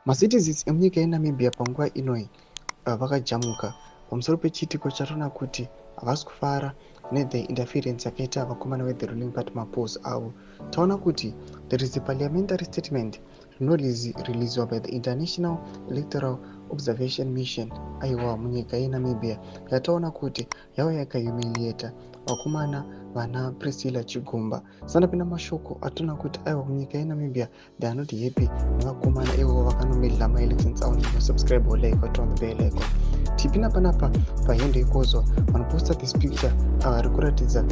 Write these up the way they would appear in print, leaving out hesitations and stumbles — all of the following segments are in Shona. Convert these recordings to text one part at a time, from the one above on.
Macitizens emunyika yeNamibia panguva inoi vakajamuka pamusoro pechiitiko chatoona kuti havasi kufara nethe interference yakaita vakomana vethe ruling party mapose avo. Taona kuti there is a parliamentary statement rinoririzwa by the International Electoral Observation Mission aiwa munyika yeNamibia yataona kuti yauya yakahumiliata vakomana vana Priscilla Chigumba. Sandapinda mashoko atoona kuti aiwa munyika yeNamibia they are not happy nevakomana ivo vakanomedla maelections avo nekusubscribe like on the bell icon. Tipinda panapa pahende ikozwa vanoposta this picture vari kuratidza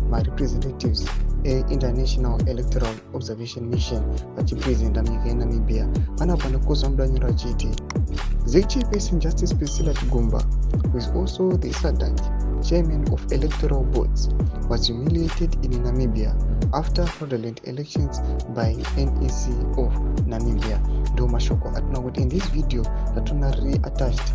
marepresentatives e-International Electoral Observation Mission vachipresenta munyika yeNamibia. Panapa nekozwa muda wanyora vachiti Executive Person Justice Priscilla Chigumba, who is also the SADC chairman of electoral boards, was humiliated in Namibia after fraudulent elections by NEC of Namibia. Ndo mashoko atuna kuti in this video tatuna re-attached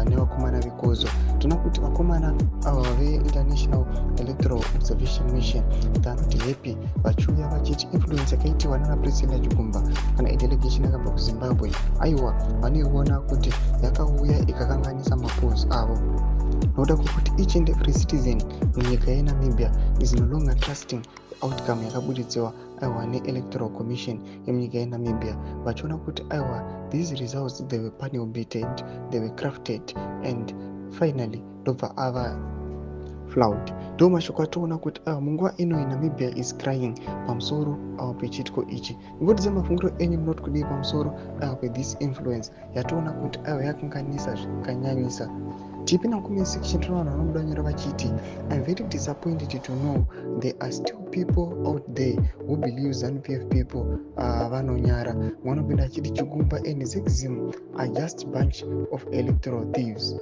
nevakomana vekozo tuna kuti vakomana ava ve-International Electoral Observation Mission they are not happy vachiuya vachiti influence yakaitiwa nana Priscilla Chigumba kana idelegation yakabva kuZimbabwe aiwa vanoiona kuti yakauya ikakanganisa mapose avo nokuda kwokuti each and every citizen munyika yeNamibia is no longer trusting outcome yakabuditsiwa aiwa ne-electoral commission yemunyika yeNamibia vachiona kuti aiwa these results they were panel beaten, they were crafted and finally ndobva ava flawed. Ndo mashoko atoona kuti munguva inoi Namibia is crying pamusoro pechitiko ichi. Ngoti mafungiro enyu munoti kudii pamusoro pe-this influence yatoona kuti yakanganisa zvikanyanyisa. Tipinda comment section tunaona vanomuda vanyora vachiti I'm very disappointed to know there are still people out there who believe ZANU-PF people vanonyara. Mwanopinda achiti Chigumba and Zexim are just bunch of electoral thieves.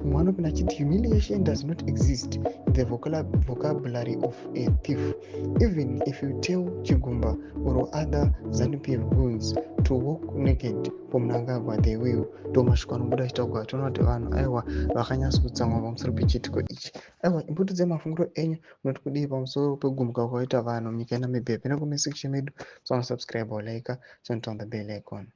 Mwanopinda achiti humiliation does not exist in the vocabulary of a thief. Even if you tell Chigumba or other ZANU-PF goons to walk naked pomnangagwa they will. Ndo mashoko anobuda achitaugwa toona kuti vanhu aiwa vakanyasa kutsamwa pamusoro pechitiko ichi. Aiwa imbutidze mafungiro enyu munoti kudii pamusoro pekugumuka kwakaita vanhu munyika yeNamibia. Pinda comment section medu, subscribe or like, turn on the bell icon.